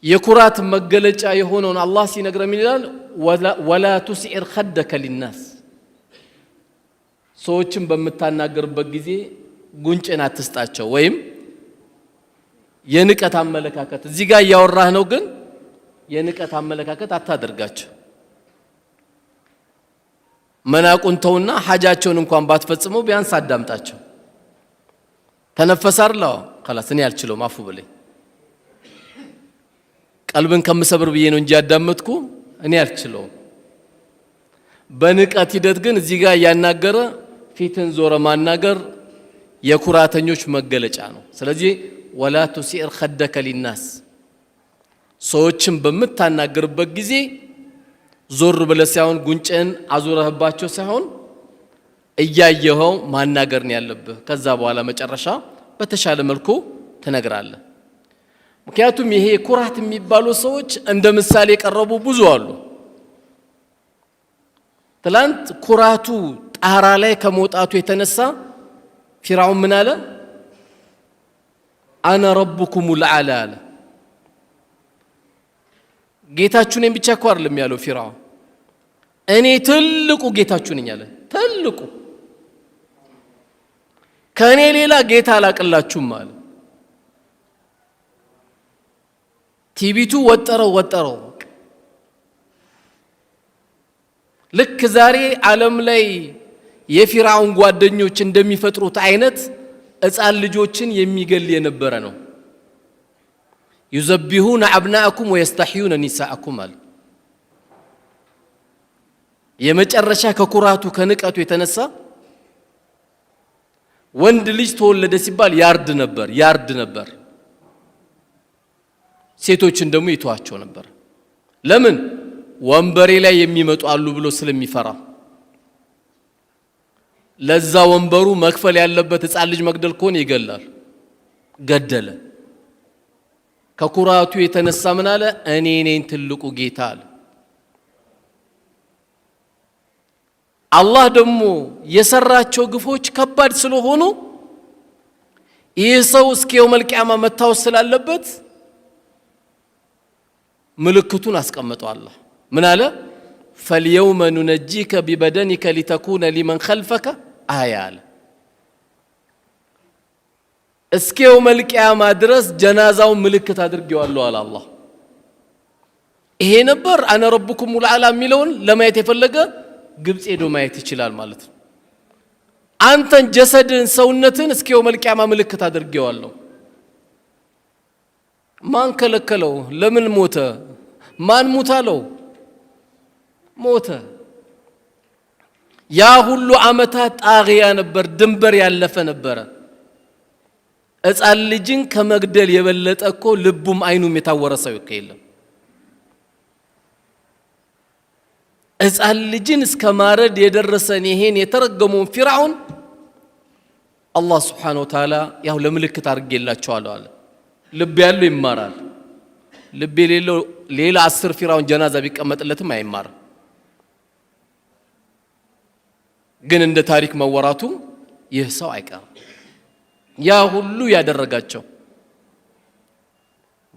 የኩራት መገለጫ የሆነውን አላህ ሲነግረን ይላል ወላ ቱስዒር خدك للناس ሰዎችን በመታናገርበት ጊዜ ጉንጭን አትስጣቸው ወይም የንቀት አመለካከት እዚህ ጋር ያወራህ ነው ግን የንቀት አመለካከት አታደርጋቸው መናቁንተውና ሐጃቸውን እንኳን ባትፈጽመው ቢያንስ አዳምጣቸው ተነፈሳርላው خلاص እኔ አልችለውም አፉ በለኝ ቀልብን ከምሰብር ብዬ ነው እንጂ ያዳመጥኩ እኔ አልችለውም በንቀት ሂደት ግን እዚህ ጋር ያናገረ ፊትን ዞረ ማናገር የኩራተኞች መገለጫ ነው ስለዚህ ولا تسعر خدك للناس ሰዎችን በመታናገርበት ጊዜ ዞር ብለህ ሳይሆን ጉንጭን አዙረህባቸው ሳይሆን እያየኸው ማናገር ነው ያለብህ ከዛ በኋላ መጨረሻ በተሻለ መልኩ ተነግራለህ ምክንያቱም ይሄ ኩራት የሚባሉ ሰዎች እንደ ምሳሌ ቀረቡ ብዙ አሉ ትላንት ኩራቱ ጣራ ላይ ከመውጣቱ የተነሳ ፊርዓውን ምን አለ አና ረብኩሙል አዕላ አለ ጌታችሁ ነኝ ብቻ እኮ አይደለም ያለው ፊርዓውን እኔ ትልቁ ጌታችሁ ነኝ አለ ትልቁ ከኔ ሌላ ጌታ አላቅላችሁም አለ ቲቢቱ ወጠረው ልክ ዛሬ ዓለም ላይ የፊርዓውን ጓደኞች እንደሚፈጥሩት አይነት ሕፃን ልጆችን የሚገል የነበረ ነው يذبحون أبناءكم ويستحيون نساءكم አለ የመጨረሻ ከኩራቱ ከንቀቱ የተነሳ ወንድ ልጅ ተወለደ ሲባል ያርድ ነበር ሴቶችን ደግሞ ይተዋቸው ነበር ለምን ወንበሬ ላይ የሚመጡ አሉ ብሎ ስለሚፈራ ለዛ ወንበሩ መክፈል ያለበት ሕፃን ልጅ መግደል ኮን ይገላል ገደለ ከኩራቱ የተነሳ ምን አለ እኔ ነኝ ትልቁ ጌታ አለ አላህ ደግሞ የሰራቸው ግፎች ከባድ ስለሆኑ ይህ ሰው እስከ የውመል ቂያማ መታወስ ስላለበት ምልክቱን አስቀመጠው አላህ ምን አለ فاليوم ننجيك ببدنك لتكون لمن خلفك آية አለ እስከ የውመል ቂያማ ድረስ ጀናዛው ምልክት አድርጌዋለሁ አለ አላህ ይሄ ነበር አነ ረብኩሙል አዕላ የሚለውን ለማየት የፈለገ ግብጽ ሄዶ ማየት ይችላል ማለት ነው አንተን ጀሰድን ሰውነትን እስከ የውመል ቂያማ ምልክት አድርጌዋለሁ ማን ከለከለው ለምን ሞተ ማን ሙታለው ሞተ ያ ሁሉ አመታት ጣጊያ ነበር ድንበር ያለፈ ነበር ሕፃን ልጅን ከመግደል የበለጠ እኮ ልቡም አይኑም የታወረ ሰው የለም ሕፃን ልጅን እስከ ማረድ የደረሰን ይሄን የተረገመውን ፊርዓውን አላህ Subhanahu Wa Ta'ala ያው ለምልክት አድርጌላቸዋለሁ አለ ልብ ያለው ይማራል ልብ የሌለው ሌላ 10 ፊርዓውን ጀናዛ ቢቀመጥለትም አይማር ግን እንደ ታሪክ መወራቱ ይህ ሰው አይቀር ያ ሁሉ ያደረጋቸው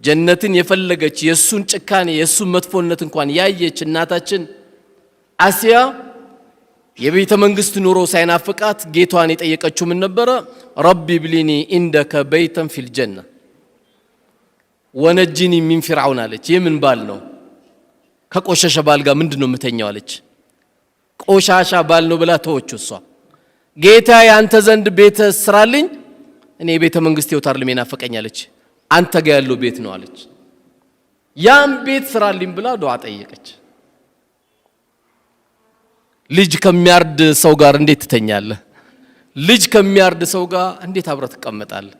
ጀነትን የፈለገች የሱን ጭካኔ የሱን መጥፎነት እንኳን ያየች እናታችን አሲያ የቤተ መንግስት ኑሮ ሳይናፍቃት ጌቷን የጠየቀችው ምን ነበር ረቢ ብሊኒ ኢንደከ በይተን ፊል ጀነ ወነጅኒ ሚን ፊርዓውን አለች የምን ባል ነው ከቆሻሻ ባል ጋር ምንድነው የምተኛው አለች ቆሻሻ ባል ነው ብላ ተወችው እሷ ጌታ ያንተ ዘንድ ቤት ስራልኝ እኔ ቤተ መንግስት ይወታርልም ይናፈቀኛለች አንተ ጋር ያለው ቤት ነው አለች ያን ቤት ስራልኝ ብላ ዱዓ ጠየቀች ልጅ ከሚያርድ ሰው ጋር እንዴት ትተኛለህ ልጅ ከሚያርድ ሰው ጋር እንዴት አብረህ ትቀመጣለህ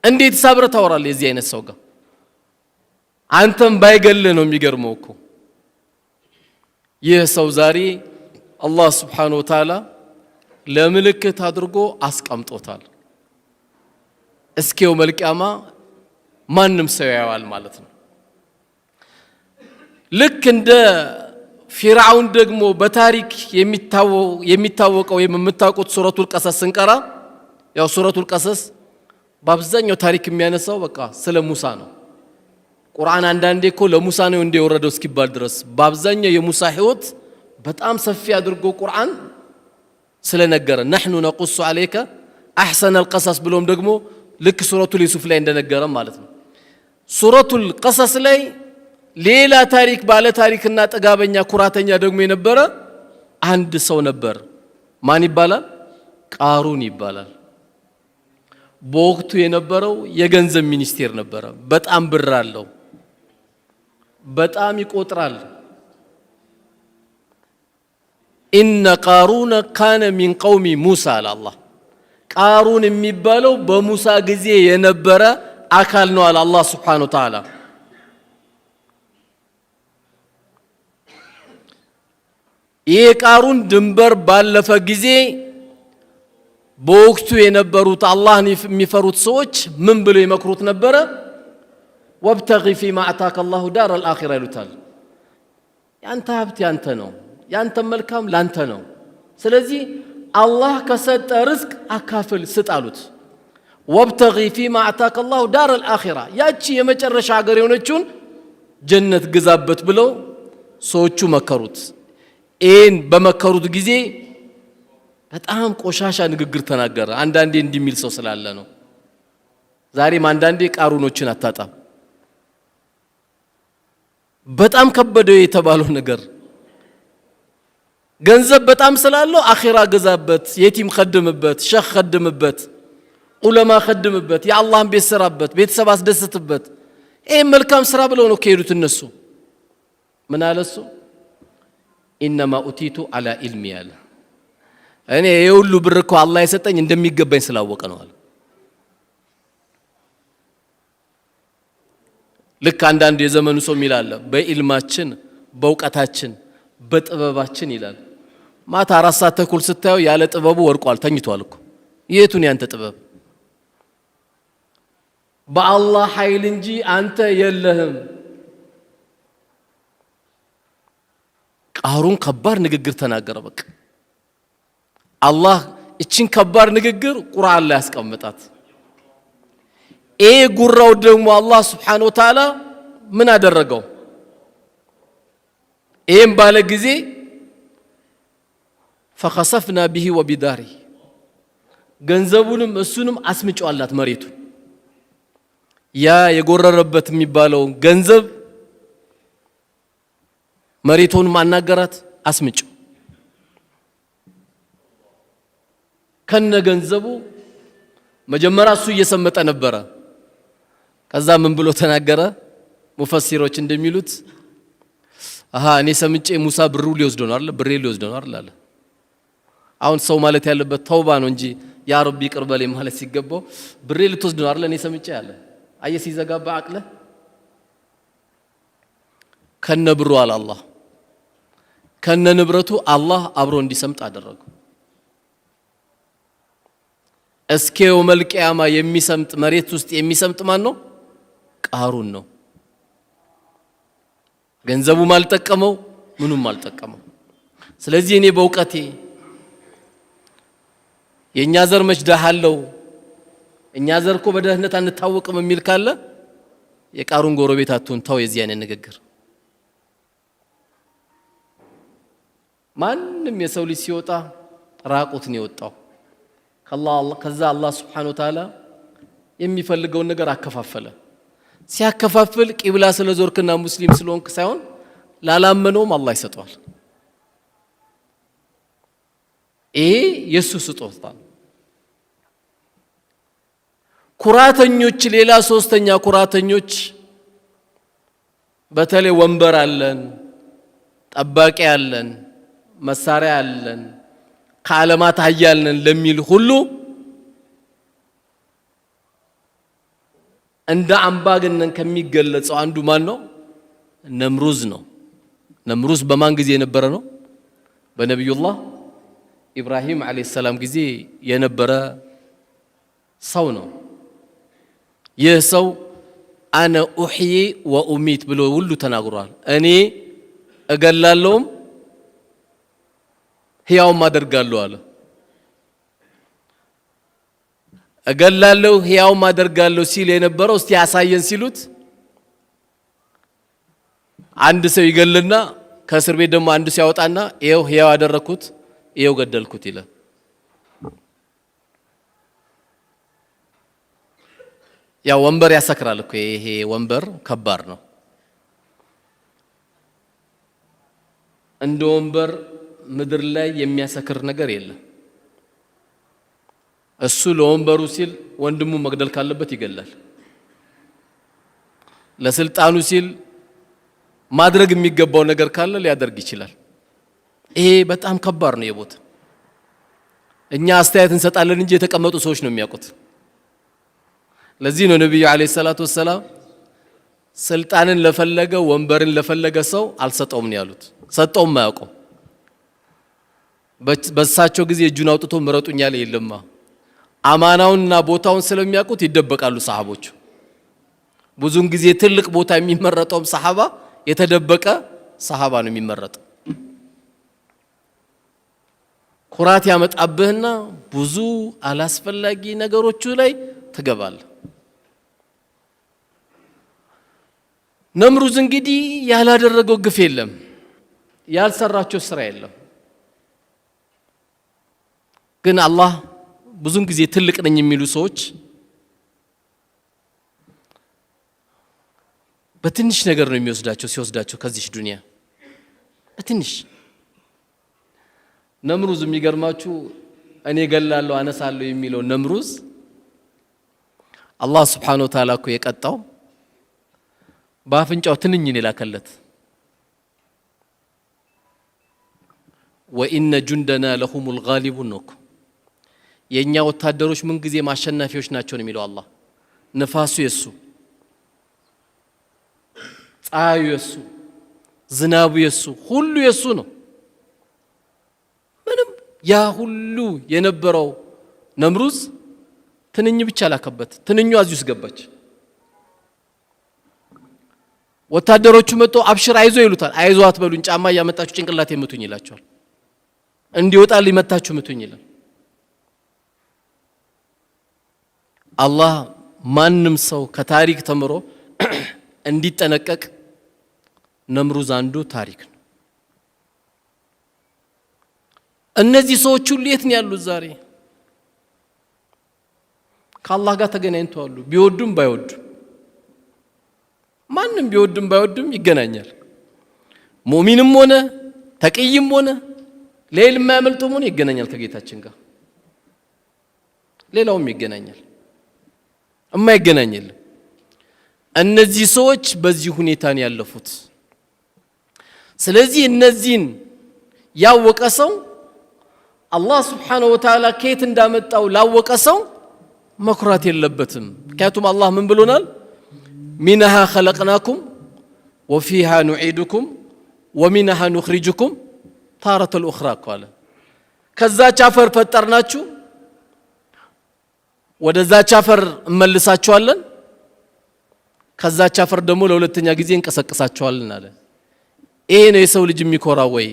እንዴት ሳብረህ ታወራለህ የዚህ አይነት ሰው ጋር አንተም ባይገልህ ነው የሚገርመው እኮ ይህ ሰው ዛሬ አላህ Subhanahu Wa Ta'ala ለምልክት አድርጎ አስቀምጦታል እስከ የውመል ቂያማ ማንም ሰው ያያዋል ማለት ነው ልክ እንደ ፊርዓውን ደግሞ በታሪክ የሚታወቀው የምታውቁት ሱረቱል ቀሰስ እንቀራ ያው ሱረቱል ቀሰስ በአብዛኛው ታሪክ የሚያነሳው በቃ ስለ ሙሳ ነው ቁርአን አንዳንዴ እኮ ለሙሳ ነው እንደወረደው እስኪባል ድረስ በአብዛኛው የሙሳ ህይወት በጣም ሰፊ አድርጎ ቁርአን ስለነገረ نحن نقص عليك احسن القصص ብሎም ደግሞ ልክ ሱረቱል ዩሱፍ ላይ እንደነገረ ማለት ነው። ሱረቱል ቀሰስ ላይ ሌላ ታሪክ ባለ ታሪክና ጥጋበኛ ኩራተኛ ደግሞ የነበረ አንድ ሰው ነበር። ማን ይባላል? ቃሩን ይባላል። በወቅቱ የነበረው የገንዘብ ሚኒስቴር ነበረ። በጣም ብር አለው፣ በጣም ይቆጥራል። ኢነ ቃሩን ካነ ሚን ቀውሚ ሙሳ አለ አላህ። ቃሩን የሚባለው በሙሳ ጊዜ የነበረ አካል ነው አለ አላህ ሱብሓነሁ ወተዓላ። ይህ ቃሩን ድንበር ባለፈ ጊዜ በወቅቱ የነበሩት አላህን የሚፈሩት ሰዎች ምን ብለው ይመክሩት ነበረ? ወብተጊ ፊማ አታከ አላሁ ዳረል አኺራ ይሉታል። ያንተ ሀብት ያንተ ነው፣ ያንተ መልካም ላንተ ነው። ስለዚህ አላህ ከሰጠ ርዝቅ አካፍል ስጥ አሉት። ወብተጊ ፊማ አታከ አላሁ ዳረል አኺራ፣ ያቺ የመጨረሻ ሀገር የሆነችውን ጀነት ግዛበት ብለው ሰዎቹ መከሩት። ይህን በመከሩት ጊዜ በጣም ቆሻሻ ንግግር ተናገረ። አንዳንዴ እንዲሚል ሰው ስላለ ነው። ዛሬም አንዳንዴ ቃሩኖችን አታጣም። በጣም ከበደው የተባለው ነገር ገንዘብ በጣም ስላለው አኺራ ገዛበት፣ የቲም ኸድምበት፣ ሸህ ኸድምበት፣ ዑለማ ኸድምበት፣ የአላህን ቤት ስራበት፣ ቤተሰብ አስደስትበት። ይሄ መልካም ስራ ብለው ነው ከሄዱት እነሱ። ምን አለ እሱ? ኢነማ ኡቲቱ አላ ኢልሚ አለ። እኔ የሁሉ ብር እኮ አላህ የሰጠኝ እንደሚገባኝ ስላወቀ ነው አለ። ልክ አንዳንድ የዘመኑ ሰው ይላል በኢልማችን በእውቀታችን በጥበባችን ይላል። ማታ 4 ሰዓት ተኩል ስታየው ያለ ጥበቡ ወርቋል፣ ተኝቷል እኮ። የቱን ያንተ ጥበብ? በአላህ ኃይል እንጂ አንተ የለህም። ቃሩን ከባድ ንግግር ተናገረ። በቃ አላህ እቺን ከባድ ንግግር ቁርአን ላይ ያስቀምጣት። ይሄ ጉራው ደግሞ አላህ Subhanahu Wa Ta'ala ምን አደረገው? ይሄን ባለ ጊዜ فخسفنا به وبداره ገንዘቡንም እሱንም አስምጫዋላት መሬቱ። ያ የጎረረበት የሚባለው ገንዘብ መሬቱን ማናገራት አስምጭው ከነ ገንዘቡ። መጀመሪያ እሱ እየሰመጠ ነበረ። ከዛ ምን ብሎ ተናገረ? ሙፈሲሮች እንደሚሉት እኔ ሰምጬ ሙሳ ብሩ ሊወስደው ነው አይደል? ብሬ ሊወስደው ነው አይደል? አሁን ሰው ማለት ያለበት ተውባ ነው እንጂ ያ ረቢ ይቅር በለኝ ማለት ሲገባው ብሬ ልትወስድ ነው አይደል? እኔ ሰምጬ ያለ አየ ሲዘጋባ አቅለ ከነ ብሩ አለ አላህ ከነ ንብረቱ አላህ አብሮ እንዲሰምጥ አደረገው። እስከ የውመል ቂያማ የሚሰምጥ መሬት ውስጥ የሚሰምጥ ማን ነው? ቃሩን ነው። ገንዘቡም አልጠቀመው ምኑም አልጠቀመው። ስለዚህ እኔ በእውቀቴ የኛ ዘር መች ደሃ አለው እኛ ዘር እኮ በደህነት አንታወቅም የሚል ካለ የቃሩን ጎረቤት አትሁን። ተው የዚህ አይነት ንግግር። ማንም የሰው ልጅ ሲወጣ ራቁት ነው የወጣው። ከዛ አላህ Subhanahu Wa Ta'ala የሚፈልገውን ነገር አከፋፈለ። ሲያከፋፍል ቂብላ ስለዞርክና ሙስሊም ስለሆንክ ሳይሆን ላላመነውም አላህ ይሰጠዋል። ይሄ የሱ ስጦታ። ኩራተኞች ሌላ ሶስተኛ ኩራተኞች በተለይ ወንበር አለን፣ ጠባቂ አለን፣ መሳሪያ አለን፣ ከዓለማት ሀያልን ለሚል ሁሉ እንደ አምባገነን ከሚገለጸው አንዱ ማን ነው? ነምሩዝ ነው። ነምሩዝ በማን ጊዜ የነበረ ነው? በነብዩላህ ኢብራሂም አለይሂ ሰላም ጊዜ የነበረ ሰው ነው። ይህ ሰው አነ ኡህይ ወኡሚት ብሎ ሁሉ ተናግሯል። እኔ እገላለሁም ሕያውም አደርጋለሁ አለ። እገላለሁ ሕያውም አደርጋለሁ ሲል የነበረው እስቲ ያሳየን ሲሉት አንድ ሰው ይገልና ከእስር ቤት ደግሞ አንድ ሰው ያወጣና ይሄው ህያው ያደረኩት ይሄው ገደልኩት ይላል። ያ ወንበር ያሰክራል እኮ ይሄ ወንበር ከባድ ነው። እንደ ወንበር ምድር ላይ የሚያሰክር ነገር የለም። እሱ ለወንበሩ ሲል ወንድሙ መግደል ካለበት ይገላል። ለስልጣኑ ሲል ማድረግ የሚገባው ነገር ካለ ሊያደርግ ይችላል። ይሄ በጣም ከባድ ነው የቦታ። እኛ አስተያየት እንሰጣለን እንጂ የተቀመጡ ሰዎች ነው የሚያውቁት። ለዚህ ነው ነብዩ አለይሂ ሰላቱ ወሰለም ስልጣንን ለፈለገ ወንበርን ለፈለገ ሰው አልሰጠውም ነው ያሉት። ሰጠውም ማያውቀው በሳቸው ጊዜ እጁን አውጥቶ ምረጡኝ ያለ የለማ። አማናውንና ቦታውን ስለሚያውቁት ይደበቃሉ ሰሃቦቹ። ብዙን ጊዜ ትልቅ ቦታ የሚመረጠው ሰሃባ የተደበቀ ሰሃባ ነው የሚመረጠው። ኩራት ያመጣብህና ብዙ አላስፈላጊ ነገሮች ላይ ትገባለህ። ነምሩዝ እንግዲህ ያላደረገው ግፍ የለም፣ ያልሰራቸው ስራ የለም። ግን አላህ ብዙን ጊዜ ትልቅ ነኝ የሚሉ ሰዎች በትንሽ ነገር ነው የሚወስዳቸው። ሲወስዳቸው ከዚህ ዱንያ በትንሽ ነምሩዝ የሚገርማችሁ እኔ ገላለሁ አነሳለሁ የሚለው ነምሩዝ አላህ Subhanahu Wa Ta'ala እኮ የቀጣው በአፍንጫው ትንኝን የላከለት ወኢነ ጁንደና ለሁሙል ጋሊቡን ነው። የኛ ወታደሮች ምን ጊዜ ማሸናፊዎች ናቸው ነው የሚለው አላህ። ነፋሱ የሱ፣ ፀሐዩ የሱ፣ ዝናቡ የሱ፣ ሁሉ የሱ ነው። ምንም ያ ሁሉ የነበረው ነምሩዝ ትንኝ ብቻ ላከበት። ትንኙ አዚውስ ገባች። ወታደሮቹ መጥቶ አብሽር አይዞ ይሉታል። አይዞ አትበሉኝ፣ ጫማ ያመጣችሁ ጭንቅላት የምቱኝ ይላቸዋል። እንዲወጣ ሊመታችሁ ምቱኝ ይላል። አላህ ማንም ሰው ከታሪክ ተምሮ እንዲጠነቀቅ ነምሩዝ አንዱ ታሪክ ነው። እነዚህ ሰዎች ሁሉ የት ነው ያሉት ዛሬ? ከአላህ ጋር ተገናኝተዋል። ቢወዱም ባይወዱም ማንም ቢወድም ባይወድም ይገናኛል። ሙእሚንም ሆነ ተቅይም ሆነ ሌላ የማያመልጠውም ሆነ ይገናኛል ከጌታችን ጋር። ሌላውም ይገናኛል፣ የማይገናኝ የለም። እነዚህ ሰዎች በዚህ ሁኔታ ነው ያለፉት። ስለዚህ እነዚህን ያወቀ ሰው አላህ Subhanahu Wa Ta'ala ከየት እንዳመጣው ላወቀ ሰው መኩራት የለበትም። ምክንያቱም አላህ ምን ብሎናል? ሚንሃ ኸለቅናኩም ወፊሃ ኑዒዱኩም ወሚንሃ ኑኽሪጁኩም ታረተል ኡኽራ ቃለ። ከዛች አፈር ፈጠርናችሁ፣ ወደዛች አፈር እንመልሳችኋለን፣ ከዛች አፈር ደግሞ ለሁለተኛ ጊዜ እንቀሰቅሳችኋለን አለ። ይሄ ነው የሰው ልጅ የሚኮራው ወይ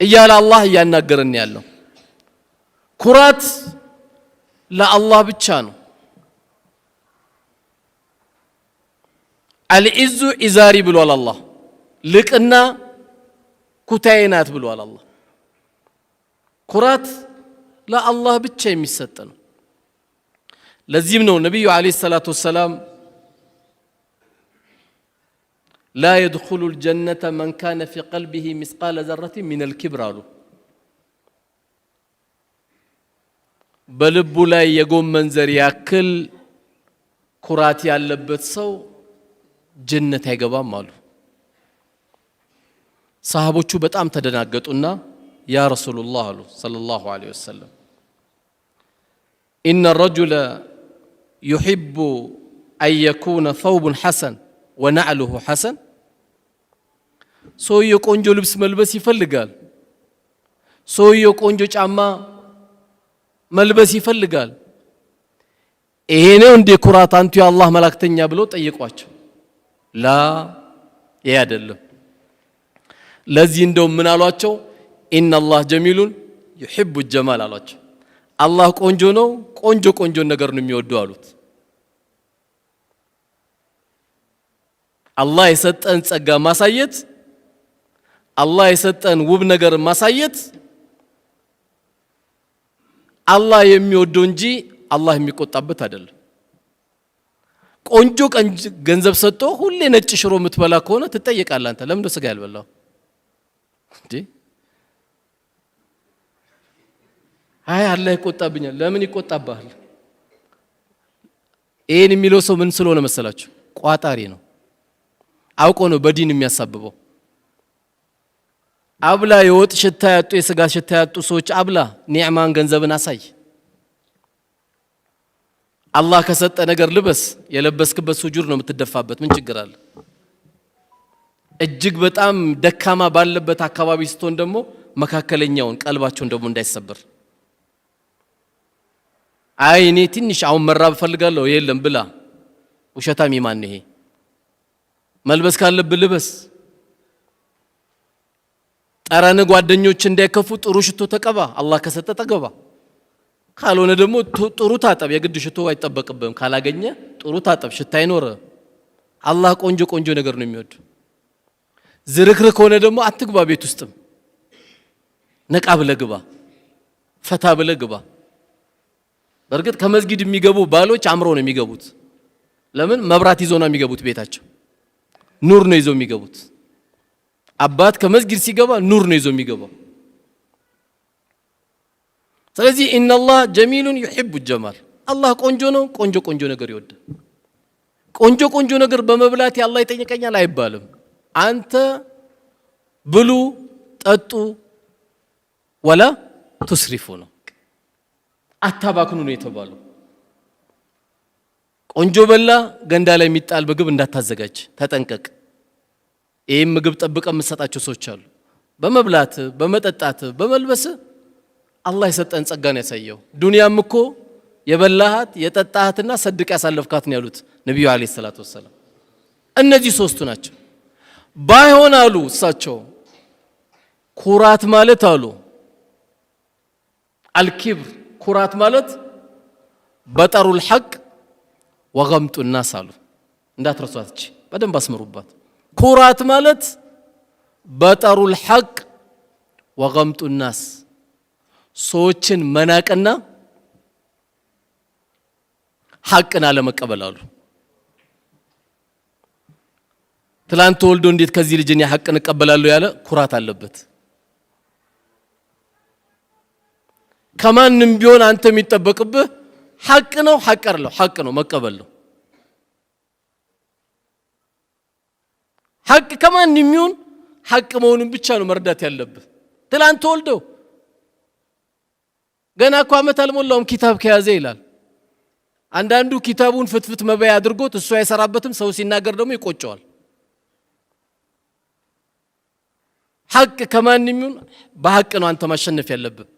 እያለ አላህ እያናገረን ያለው። ኩራት ለአላህ ብቻ ነው። አልዒዙ ኢዛሪ ብሏል አላህ። ልቅና ኩታዬ ናት ብሏል አላህ። ኩራት ለአላህ ብቻ የሚሰጥ ነው። ለዚህም ነው ነቢዩ ዓለይሂ ሰላቱ ወሰላም ላ የድኹሉ ልጀነተ መን ካነ ፊ ቀልቢሂ ሚስቃለ ዘረትን ሚነል ኪብር አሉ። በልቡ ላይ የጎመን ዘር ያክል ኩራት ያለበት ሰው ጀነት አይገባም አሉ። ሰሃቦቹ በጣም ተደናገጡና ያ ረሱላህ አሉ ሰለላሁ ዐለይሂ ወሰለም ኢነ ረጁለ ዩሒቡ አን የኩነ ተውቡን ሐሰን ወነዕሉሁ ሐሰን። ሰውየው ቆንጆ ልብስ መልበስ ይፈልጋል። ሰውየው ቆንጆ ጫማ መልበስ ይፈልጋል። ይሄ ነው እንደ ኩራት አንቱ የአላህ መላእክተኛ ብሎ ጠይቋቸው። ላ ይሄ አይደለም። ለዚህ እንደው ምን አሏቸው? ኢነላህ ጀሚሉን ዩሂቡ ጀማል አሏቸው። አላህ ቆንጆ ነው፣ ቆንጆ ቆንጆ ነገር ነው የሚወደው አሉት። አላህ የሰጠን ጸጋ ማሳየት አላህ የሰጠን ውብ ነገር ማሳየት አላህ የሚወደው እንጂ አላህ የሚቆጣበት አይደለም። ቆንጆ ገንዘብ ሰጥቶ ሁሌ ነጭ ሽሮ የምትበላ ከሆነ ትጠየቃለህ። አንተ ለምን ስጋ ያልበላው እንዴ? አይ አላህ ይቆጣብኛል። ለምን ይቆጣብሃል? ይሄን የሚለው ሰው ምን ስለሆነ መሰላችሁ? ቋጣሪ ነው። አውቆ ነው በዲን የሚያሳብበው። አብላ የወጥ ሽታ ያጡ የስጋ ሽታ ያጡ ሰዎች አብላ፣ ኒዕማን ገንዘብን አሳይ። አላህ ከሰጠ ነገር ልበስ። የለበስክበት ሱጁድ ነው የምትደፋበት። ምን ችግር አለ? እጅግ በጣም ደካማ ባለበት አካባቢ ስትሆን ደግሞ መካከለኛውን ቀልባቸውን ደግሞ እንዳይሰበር። አይ እኔ ትንሽ አሁን መራብ ፈልጋለሁ፣ የለም ብላ። ውሸታም ኢማን ነው ይሄ። መልበስ ካለብህ ልበስ። ጠረን ጓደኞች እንዳይከፉ ጥሩ ሽቶ ተቀባ። አላህ ከሰጠ ተገባ። ካልሆነ ደግሞ ጥሩ ታጠብ። የግድ ሽቶ አይጠበቅብህም። ካላገኘ ጥሩ ታጠብ፣ ሽታ አይኖር። አላህ ቆንጆ ቆንጆ ነገር ነው የሚወድ። ዝርክርክ ከሆነ ደግሞ አትግባ። ቤት ውስጥም ነቃ ብለህ ግባ፣ ፈታ ብለህ ግባ። በርግጥ ከመስጊድ የሚገቡ ባሎች አምረው ነው የሚገቡት። ለምን? መብራት ይዘው ነው የሚገቡት። ቤታቸው ኑር ነው ይዘው የሚገቡት። አባት ከመስጊድ ሲገባ ኑር ነው ይዘው የሚገባው። ስለዚህ ኢነላህ ጀሚሉን ዩሂቡ ጀማል። አላህ ቆንጆ ነው፣ ቆንጆ ቆንጆ ነገር ይወዳል። ቆንጆ ቆንጆ ነገር በመብላት አላህ ይጠይቀኛል አይባልም። አንተ ብሉ ጠጡ ወላ ትስሪፉ ነው፣ አታባክኑ ነው የተባለው። ቆንጆ በላ ገንዳ ላይ የሚጣል ምግብ እንዳታዘጋጅ ተጠንቀቅ። ይህም ምግብ ጠብቀ የምትሰጣቸው ሰዎች አሉ። በመብላት በመጠጣት በመልበስ አላህ የሰጠን ጸጋን ያሳየው። ዱንያም እኮ የበላሃት የጠጣሃትና ሰድቅ ያሳለፍካት ነው ያሉት ነብዩ አለይሂ ሰላቱ ወሰለም። እነዚህ ሶስቱ ናቸው። ባይሆን አሉ እሳቸው ኩራት ማለት አሉ አልኪብር፣ ኩራት ማለት በጠሩል ሐቅ ወገምጡ الناس አሉ። እንዳትረሷት፣ እቺ በደንብ አስመሩባት። ኩራት ማለት በጠሩል ሐቅ ወገምጡ الناس፣ ሰዎችን መናቅና ሐቅን አለመቀበል አሉ። ትላንት ወልዶ እንዴት ከዚህ ልጅ እኔ ሐቅን እቀበላለሁ ያለ ኩራት አለበት። ከማንም ቢሆን አንተ የሚጠበቅብህ ሐቅ ነው፣ ሐቅ አይደለም፣ ሐቅ ነው መቀበል ነው። ሐቅ ከማንም ይሁን ሐቅ መሆኑን ብቻ ነው መርዳት ያለብህ። ትላንት ወልዶ ገና እኮ ዓመት አልሞላውም ኪታብ ከያዘ ይላል። አንዳንዱ ኪታቡን ፍትፍት መበያ አድርጎት እሱ አይሰራበትም። ሰው ሲናገር ደግሞ ይቆጨዋል። ሐቅ ከማንም ይሁን በሐቅ ነው አንተ ማሸነፍ ያለብህ።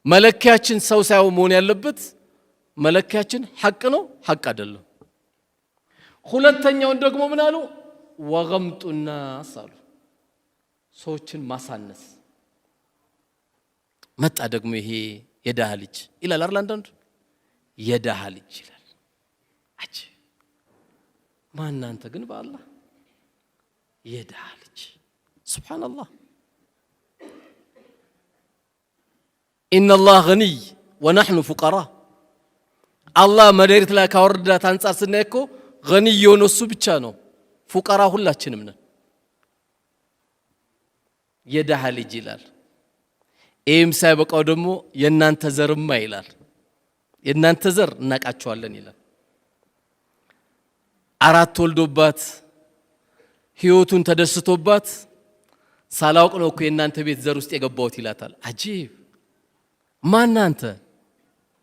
መለኪያችን ሰው ሳይሆን መሆን ያለበት መለኪያችን ሐቅ ነው፣ ሐቅ አይደለም። ሁለተኛውን ደግሞ ምን አሉ? ወገምጡ الناس አሉ። ሰዎችን ማሳነስ መጣ። ደግሞ ይሄ የዳህ ልጅ ይላል አይደል? አንዳንዱ የዳህ ልጅ ይላል። አጭ ማናንተ ግን በአላህ የዳህ ልጅ ሱብሃንአላህ። ኢነላህ ገኒይ ወነሕኑ ፉቀራ። አላህ መሬት ላይ ካወረዳት አንጻር ስናይ እኮ ገኒይ የሆነው እሱ ብቻ ነው። ፉቀራ ሁላችንም ነን። የዳህ ልጅ ይላል። ይህም ሳይበቃው ደግሞ የእናንተ ዘርማ ይላል። የእናንተ ዘር እናቃቸዋለን ይላል። አራት ወልዶባት ህይወቱን ተደስቶባት ሳላውቅ ነው እኮ የእናንተ ቤት ዘር ውስጥ የገባሁት ይላታል። አጂብ! ማን አንተ?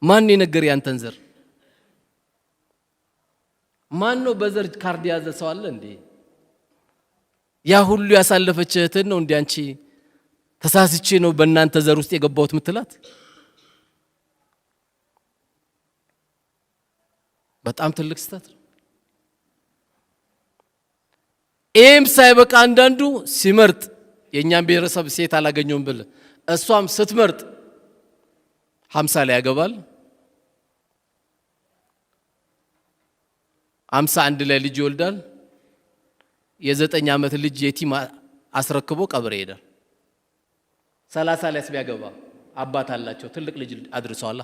ማን የነገር ያንተን ዘር? ማን ነው በዘር ካርድ ያዘ ሰው አለ እንዴ? ያ ሁሉ ያሳለፈች እህትን ነው እንዴ አንቺ ተሳስቼ ነው በእናንተ ዘር ውስጥ የገባሁት ምትላት? በጣም ትልቅ ስህተት ነው። ኤም ሳይበቃ አንዳንዱ ሲመርጥ የኛን ብሔረሰብ ሴት አላገኘውም ብል እሷም ስትመርጥ 50 ላይ ያገባል። 51 ላይ ልጅ ይወልዳል። የ9 ዓመት ልጅ የቲም አስረክቦ ቀብር ይሄዳል። 30 ላይ ቢያገባ አባት አላቸው ትልቅ ልጅ አድርሰዋል።